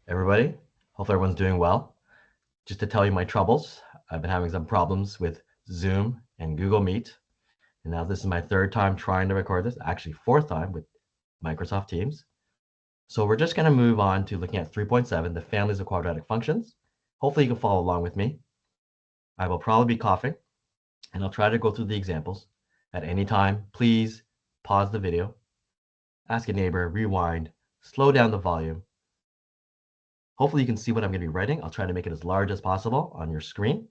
everybody. Hope everyone's doing well. Just to tell you my troubles, I've been having some problems with Zoom and Google Meet. And now this is my third time trying to record this, actually fourth time with Microsoft Teams. So we're just going to move on to looking at 3.7, the families of quadratic functions. Hopefully you can follow along with me. I will probably be coughing, and I'll try to go through the examples. At any time, please pause the video, ask a neighbor, rewind, slow down the volume. Hopefully you can see what I'm going to be writing. I'll try to make it as large as possible on your screen.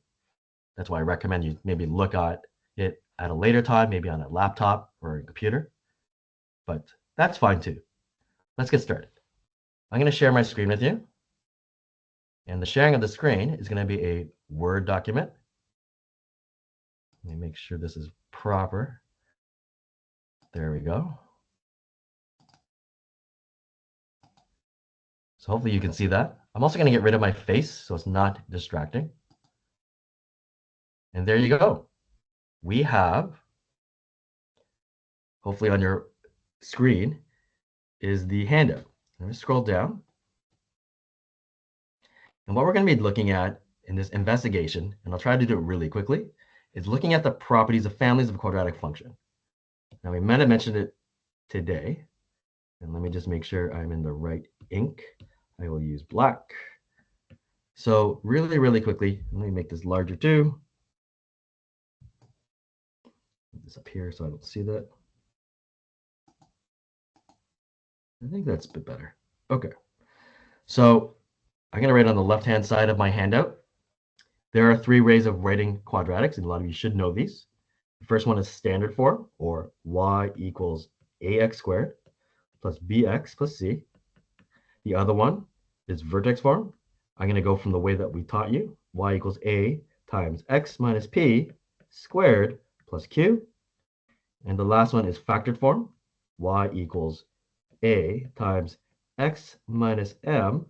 That's why I recommend you maybe look at it at a later time, maybe on a laptop or a computer. But that's fine too. Let's get started. I'm going to share my screen with you. And the sharing of the screen is going to be a Word document. Let me make sure this is proper. There we go. So hopefully you can see that. I'm also going to get rid of my face so it's not distracting. And there you go. We have, hopefully on your screen, is the handout. Let me scroll down. And what we're going to be looking at in this investigation, and I'll try to do it really quickly, is looking at the properties of families of a quadratic function. Now, we might have mentioned it today. And let me just make sure I'm in the right ink. I will use black. So really, really quickly, let me make this larger too. Put this up here so I don't see that. I think that's a bit better. Okay. So I'm going to write on the left-hand side of my handout. There are three ways of writing quadratics, and a lot of you should know these. The first one is standard form, or y equals ax squared plus bx plus c. The other one is vertex form. I'm going to go from the way that we taught you, y equals a times x minus p squared plus q. And the last one is factored form, y equals a times x minus m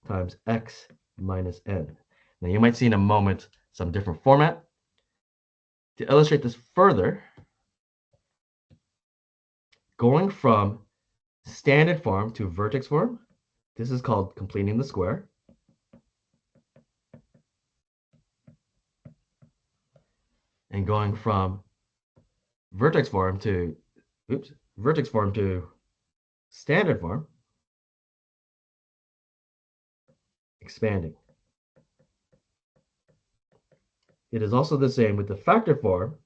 times x minus n. Now you might see in a moment some different format. To illustrate this further, going from standard form to vertex form, this is called completing the square. And going from vertex form to standard form, expanding. It is also the same with the factor form,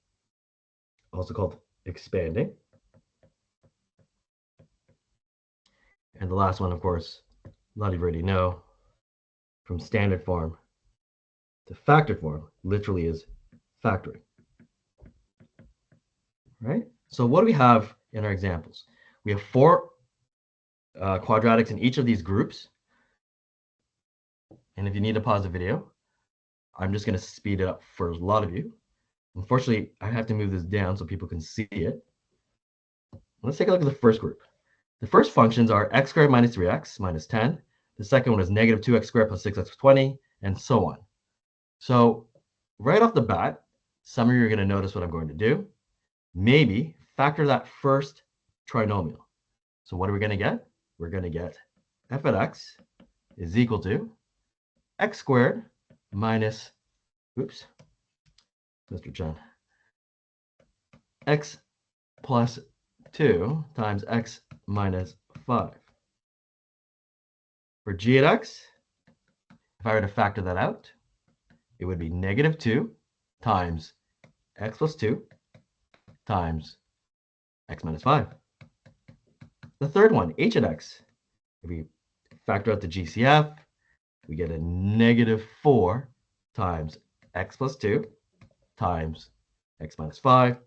also called expanding. And the last one, of course, a lot of you already know, from standard form to factored form, literally is factoring. Right? So what do we have in our examples? We have four quadratics in each of these groups. And if you need to pause the video, I'm just going to speed it up for a lot of you. Unfortunately, I have to move this down so people can see it. Let's take a look at the first group. The first functions are x squared minus 3x minus 10. The second one is negative 2x squared plus 6x plus 20, and so on. So right off the bat, some of you are going to notice what I'm going to do. Maybe factor that first trinomial. So what are we going to get? We're going to get f of x is equal to x squared minus, Mr. Chen, x plus 2 times x minus 5. For g at x, if I were to factor that out, it would be negative 2 times x plus 2 times x minus 5. The third one, h at x, if we factor out the GCF, we get a negative 4 times x plus 2 times x minus 5.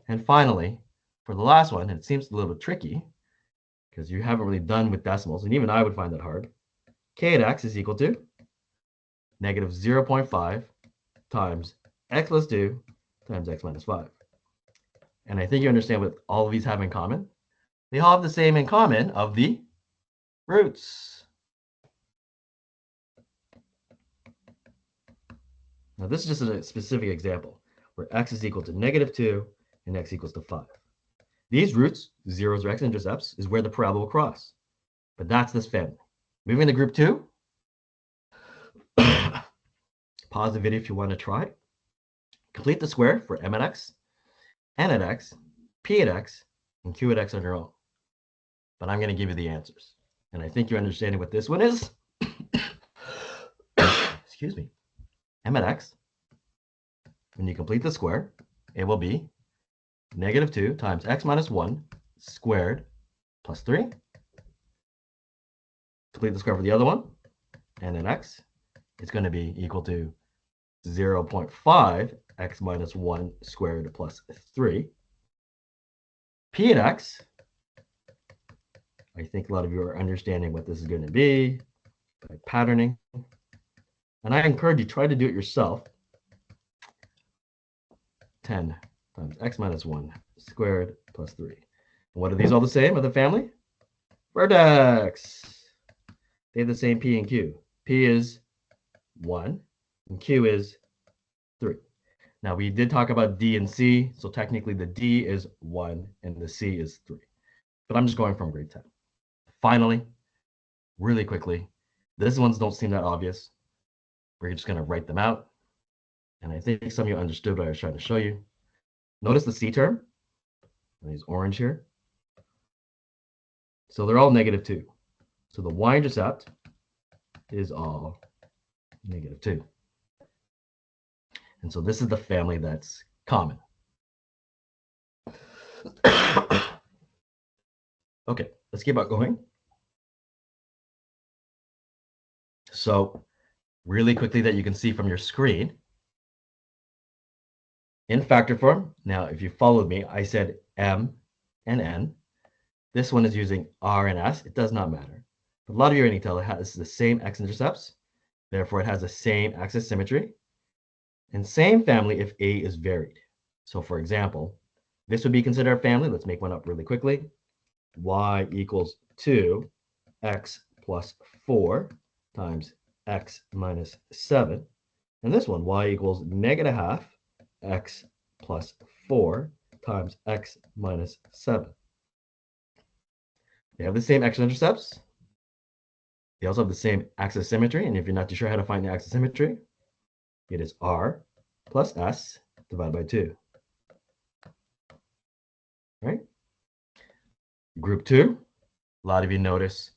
And finally, for the last one, and it seems a little bit tricky because you haven't really done with decimals, and even I would find that hard, k at x is equal to negative 0.5 times x plus 2 times x minus 5. And I think you understand what all of these have in common. They all have the same in common of the roots. Now this is just a specific example where x is equal to negative 2 and x equals to 5. These roots, zeros or x-intercepts, is where the parabola will cross. But that's this family. Moving to group 2. Pause the video if you want to try. Complete the square for m at x, n at x, p at x, and q at x on your own. But I'm going to give you the answers. And I think you're understanding what this one is. Excuse me. M at x, when you complete the square, it will be -2 times x minus 1 squared plus 3. Complete the square for the other one, and in x, it's going to be equal to 0.5 x minus 1 squared plus 3. P at x, I think a lot of you are understanding what this is going to be by patterning. And I encourage you, try to do it yourself. 10 times x minus 1 squared plus 3. And what are these all the same of the family? Vertex. They have the same p and q. P is 1 and q is 3. Now we did talk about d and c, so technically the d is 1 and the c is 3. But I'm just going from grade 10. Finally, really quickly, these ones don't seem that obvious. We're just going to write them out. And I think some of you understood what I was trying to show you. Notice the c term. These orange here. So they're all -2. So the y-intercept is all -2. And so this is the family that's common. Okay, let's keep on going. So really quickly that you can see from your screen, in factor form, now if you followed me, I said m and n. This one is using r and s. It does not matter. But a lot of you already tell it has the same x-intercepts. Therefore, it has the same axis symmetry. And same family if a is varied. So for example, this would be considered a family. Let's make one up really quickly. Y equals 2x plus 4 times x minus 7. And this one, y equals -1/2 x plus 4 times x minus 7. They have the same x-intercepts. They also have the same axis symmetry. And if you're not too sure how to find the axis symmetry, it is r plus s divided by 2. Right? Group 2, a lot of you notice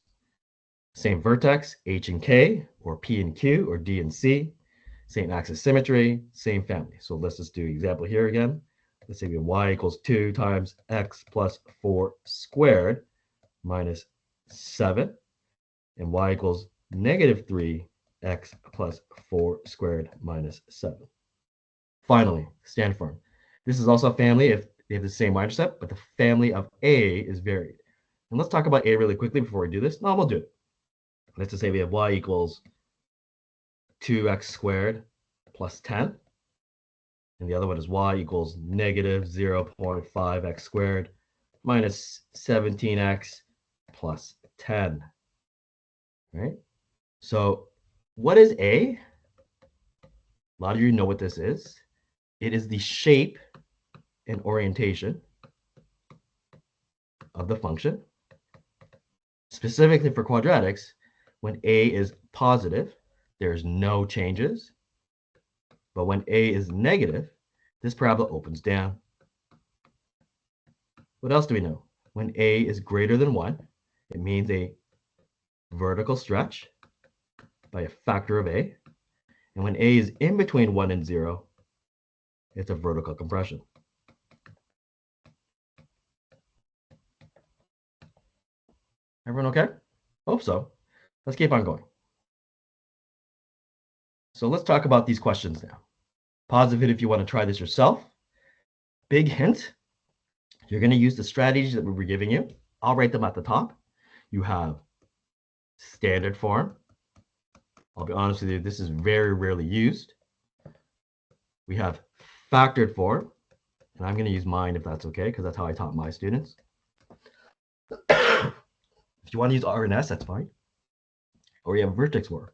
same vertex, h and k, or p and q, or d and c, same axis symmetry, same family. So let's just do an example here again. Let's say we have y equals 2 times x plus 4 squared minus 7, and y equals -3x plus 4 squared minus 7. Finally, standard form. This is also a family if they have the same y-intercept, but the family of a is varied. And let's talk about a really quickly before we do this. No, we'll do it. Let's just say we have y equals 2x squared plus 10. And the other one is y equals -0.5x squared minus 17x plus 10. Right? So what is a? A lot of you know what this is. It is the shape and orientation of the function. Specifically for quadratics, when a is positive, there's no changes. But when a is negative, this parabola opens down. What else do we know? When a is greater than 1, it means a vertical stretch by a factor of a. And when a is in between 1 and 0, it's a vertical compression. Everyone okay? Hope so. Let's keep on going. So let's talk about these questions now. Pause the video if you want to try this yourself. Big hint, you're going to use the strategies that we were giving you. I'll write them at the top. You have standard form. I'll be honest with you, this is very rarely used. We have factored form, and I'm going to use mine if that's okay, because that's how I taught my students. If you want to use R and S, that's fine. Or you have vertex form.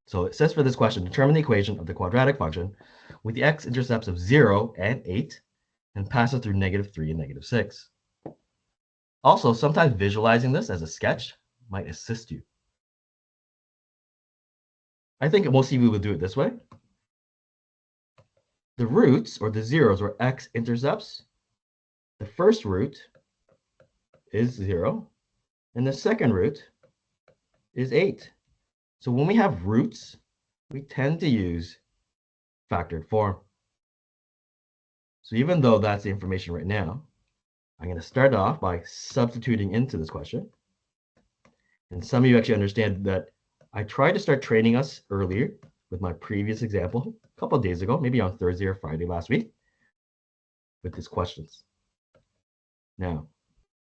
So it says for this question, determine the equation of the quadratic function with the x-intercepts of 0 and 8 and pass it through -3 and -6. Also, sometimes visualizing this as a sketch might assist you. I think most of you will do it this way. The roots, or the zeros, or x-intercepts, the first root is 0, and the second root is 8. So when we have roots, we tend to use factored form. So even though that's the information right now, I'm going to start off by substituting into this question. And some of you actually understand that I tried to start training us earlier with my previous example a couple of days ago, maybe on Thursday or Friday last week, with these questions. Now,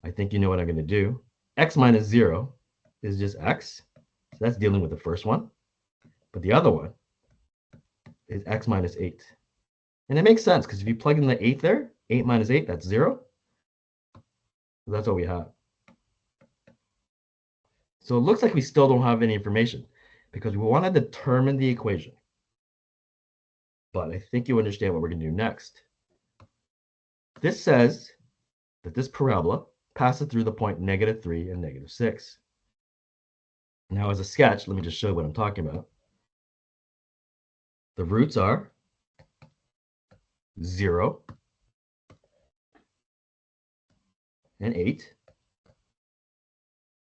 I think you know what I'm going to do. X minus 0 is just x. So that's dealing with the first one. But the other one is x minus 8. And it makes sense because if you plug in the 8 there, 8 minus 8, that's 0. So that's what we have. So it looks like we still don't have any information because we want to determine the equation. But I think you understand what we're going to do next. This says that this parabola passes through the point -3 and -6. Now, as a sketch, let me just show you what I'm talking about. The roots are 0 and 8.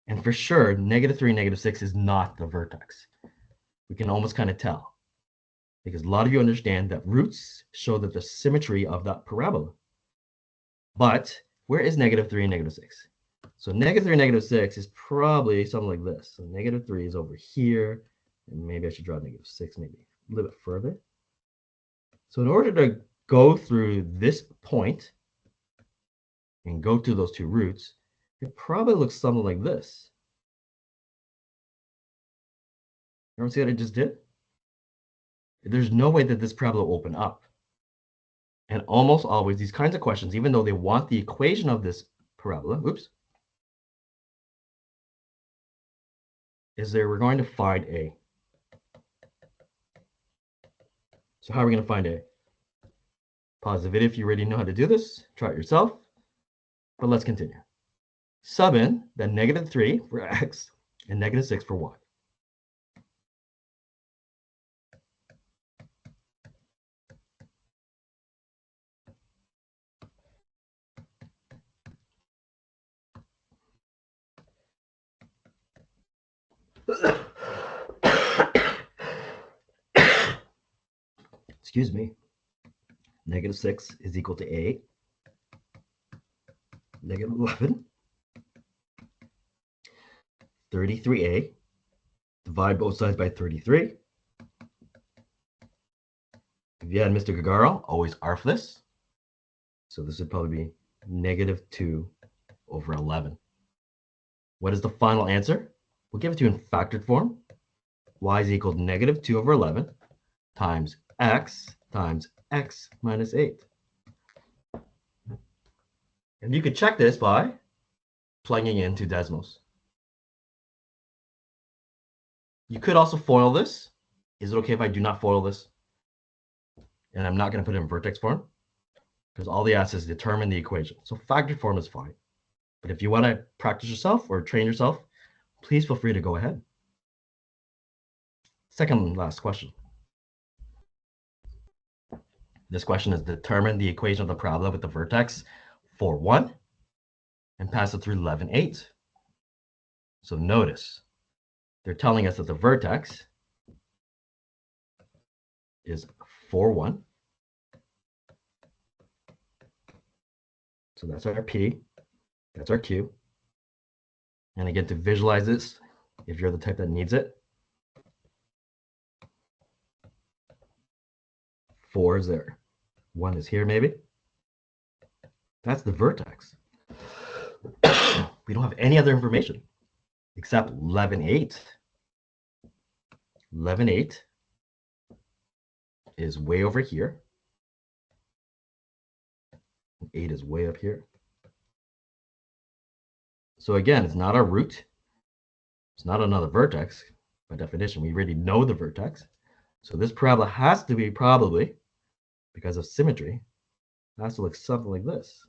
And for sure, -3, -6 is not the vertex. We can almost kind of tell because a lot of you understand that roots show that the symmetry of that parabola. But where is -3 and -6? So -3, -6 is probably something like this. So -3 is over here, and maybe I should draw -6 maybe a little bit further. So in order to go through this point and go through those two roots, it probably looks something like this. Everyone see what I just did? There's no way that this parabola will open up. And almost always these kinds of questions, even though they want the equation of this parabola, we're going to find A. So how are we going to find A? Pause the video if you already know how to do this. Try it yourself. But let's continue. Sub in the -3 for x and -6 for y. Excuse me. -6 is equal to A. -11. 33A. Divide both sides by 33. If you had Mr. Gagaro, always arf this. So this would probably be -2 over 11. What is the final answer? We'll give it to you in factored form. Y is equal to -2 over 11 times x minus 8. And you could check this by plugging into Desmos. You could also FOIL this. Is it okay if I do not FOIL this? And I'm not going to put it in vertex form because all they ask is determine the equation. So factored form is fine. But if you want to practice yourself or train yourself, please feel free to go ahead. Second last question. This question is determine the equation of the parabola with the vertex 4, 1 and pass it through 11, 8. So notice they're telling us that the vertex is 4, 1. So that's our P. That's our Q. And again, to visualize this, if you're the type that needs it, 4 is there. 1 is here, maybe. That's the vertex. We don't have any other information except 11, 8. 11, 8 is way over here. 8 is way up here. So again, it's not our root. It's not another vertex. By definition, we already know the vertex. So this parabola has to be probably, because of symmetry, has to look something like this.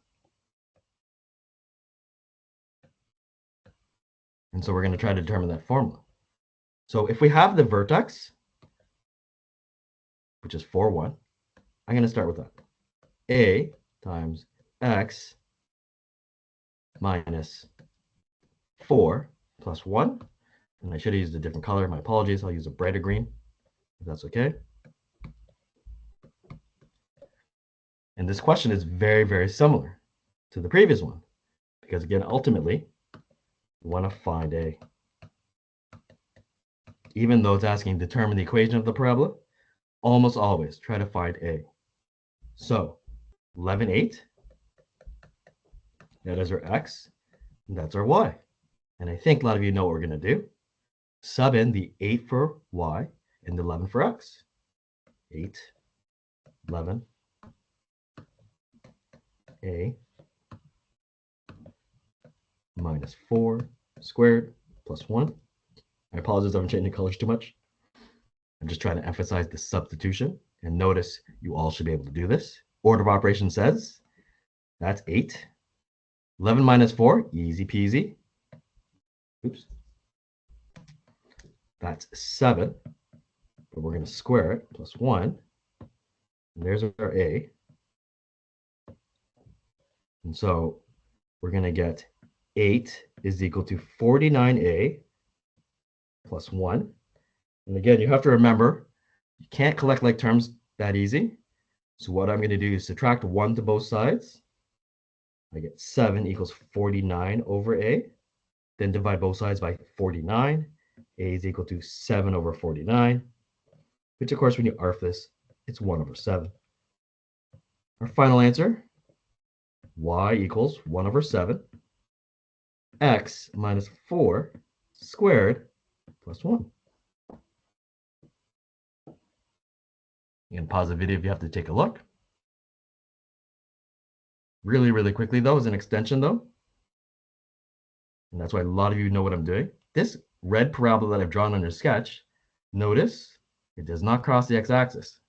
And so we're going to try to determine that formula. So if we have the vertex, which is 4, 1, I'm going to start with that. A times x minus 4 plus 1. And I should have used a different color. My apologies. I'll use a brighter green, if that's okay. And this question is very, very similar to the previous one. Because again, ultimately, we want to find A. Even though it's asking determine the equation of the parabola, almost always try to find A. So 11, 8, that is our x, and that's our y. And I think a lot of you know what we're going to do. Sub in the 8 for y and 11 for x. 8, 11, A minus 4 squared plus 1. I apologize if I'm changing colors too much. I'm just trying to emphasize the substitution. And notice you all should be able to do this. Order of operation says that's 8. 11 minus 4, easy peasy. Oops. That's 7. But we're going to square it plus 1. And there's our A. And so we're going to get 8 is equal to 49A plus 1. And again, you have to remember, you can't collect like terms that easy. So what I'm going to do is subtract 1 to both sides. I get 7 equals 49 over A. Then divide both sides by 49. A is equal to 7 over 49, which of course, when you ARF this, it's 1 over 7. Our final answer, y equals 1 over 7, x minus 4 squared plus 1. You can pause the video if you have to take a look. Really, really quickly, though, is an extension, though. And that's why a lot of you know what I'm doing. This red parabola that I've drawn on your sketch, notice it does not cross the x-axis.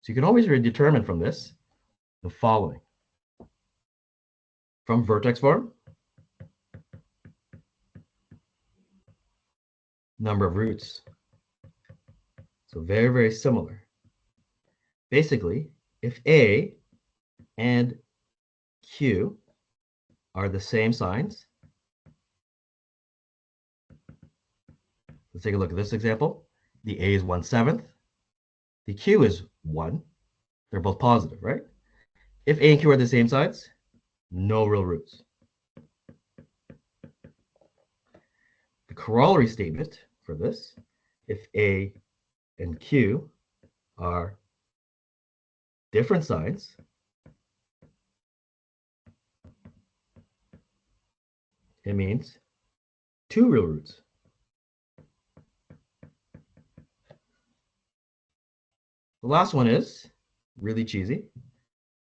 So you can always determine from this the following. From vertex form, number of roots. So very, very similar. Basically, if A and Q are the same signs, let's take a look at this example. The A is 1/7. The Q is 1. They're both positive, right? If A and Q are the same sides, no real roots. The corollary statement for this, if A and Q are different sides, it means 2 real roots. The last one is really cheesy.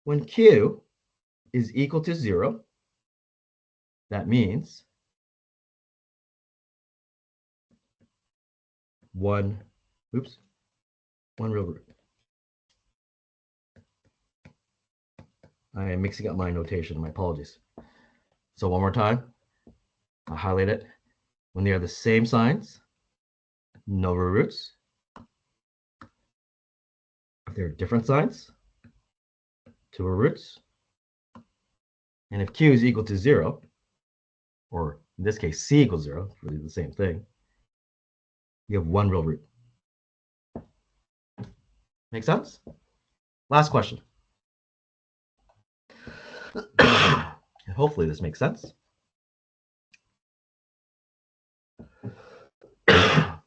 When Q is equal to 0, that means 1 real root. I am mixing up my notation, my apologies. So one more time, I'll highlight it. When they are the same signs, no real roots. If they're different signs, 2 real roots. And if Q is equal to 0, or in this case, C equals 0, it's really the same thing, you have 1 real root. Make sense? Last question. Hopefully this makes sense.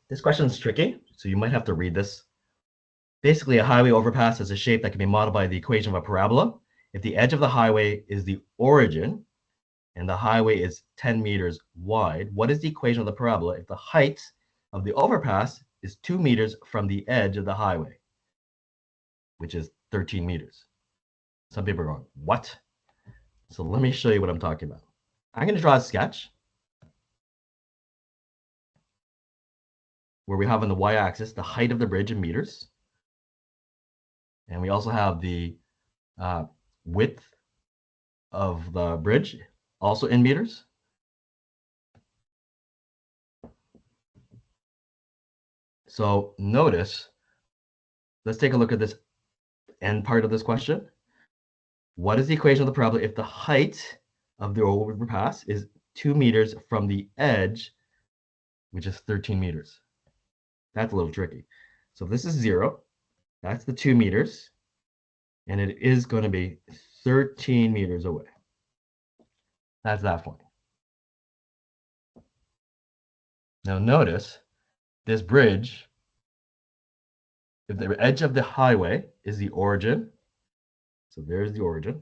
This question is tricky, so you might have to read this. Basically, a highway overpass has a shape that can be modeled by the equation of a parabola. If the edge of the highway is the origin and the highway is 10 meters wide, what is the equation of the parabola if the height of the overpass is 2 meters from the edge of the highway, which is 13 meters? Some people are going, what? So let me show you what I'm talking about. I'm going to draw a sketch where we have on the y-axis the height of the bridge in meters. And we also have the width of the bridge, also in meters. So notice, let's take a look at this end part of this question. What is the equation of the parabola if the height of the overpass is 2 meters from the edge, which is 13 meters? That's a little tricky. So this is 0. That's the 2 meters. And it is going to be 13 meters away. That's that point. Now notice this bridge, if the edge of the highway is the origin, so there's the origin,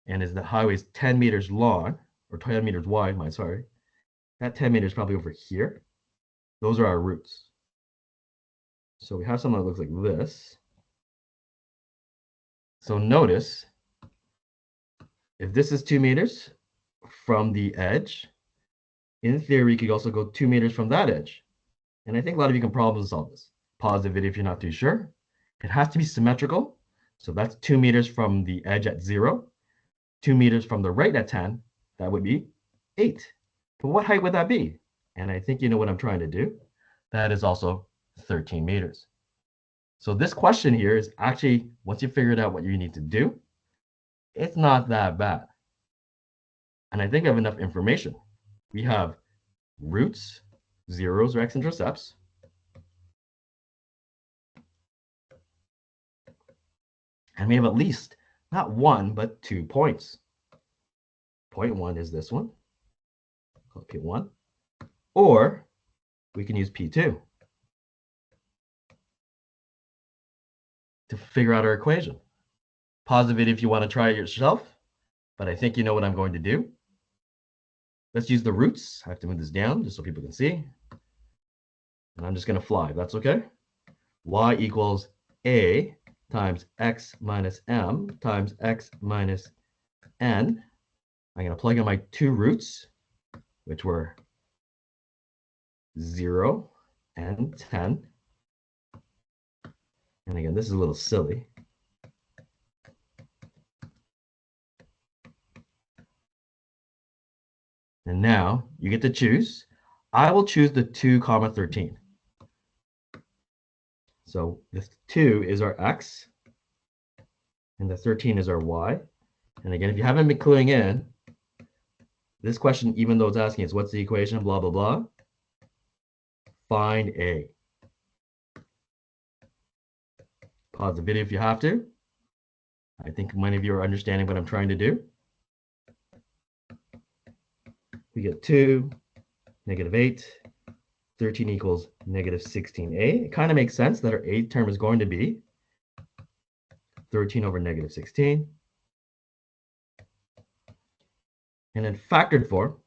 and as the highway is 10 meters long, or 10 meters wide, that 10 meters probably over here. Those are our roots. So we have something that looks like this. So notice, if this is 2 meters from the edge, in theory, you could also go 2 meters from that edge. And I think a lot of you can problem solve this. Pause the video if you're not too sure. It has to be symmetrical. So that's 2 meters from the edge at 0. 2 meters from the right at 10. That would be 8. But what height would that be? And I think you know what I'm trying to do. That is also 13 meters. So this question here is actually, once you figured out what you need to do, it's not that bad. And I think I have enough information. We have roots, zeros or x-intercepts. And we have at least not 1, but 2 points. Point 1 is this one. Call it P1. Or we can use P2 to figure out our equation. Pause the video if you want to try it yourself, but I think you know what I'm going to do. Let's use the roots. I have to move this down just so people can see. And I'm just going to fly. That's okay. Y equals A times x minus m times x minus n. I'm going to plug in my 2 roots, which were 0 and 10. And again, this is a little silly. And now you get to choose. I will choose the 2, 13. So the 2 is our x, and the 13 is our y. And again, if you haven't been cluing in, this question, even though it's asking us what's the equation, blah, blah, blah, find A. Pause the video if you have to. I think many of you are understanding what I'm trying to do. We get 2, -8, 13 equals -16a. It kind of makes sense that our A term is going to be 13 over -16. And in factored form,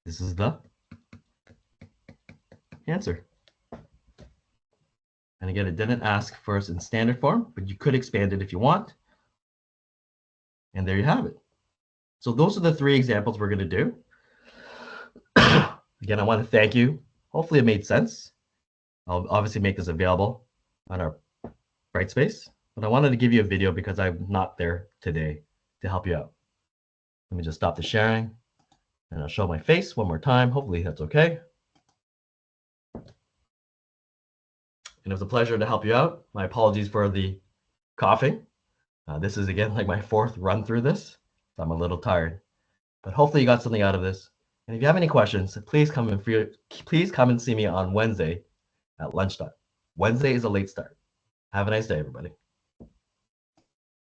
this is the answer. And again, it didn't ask for us in standard form, but you could expand it if you want. And there you have it. So those are the 3 examples we're going to do. Again, I want to thank you. Hopefully it made sense. I'll obviously make this available on our Brightspace, but I wanted to give you a video because I'm not there today to help you out. Let me just stop the sharing and I'll show my face one more time. Hopefully that's okay. And it was a pleasure to help you out. My apologies for the coughing. This is again like my 4th run through this, so I'm a little tired. But hopefully you got something out of this. And if you have any questions, please come and see me on Wednesday at lunchtime. Wednesday is a late start. Have a nice day, everybody.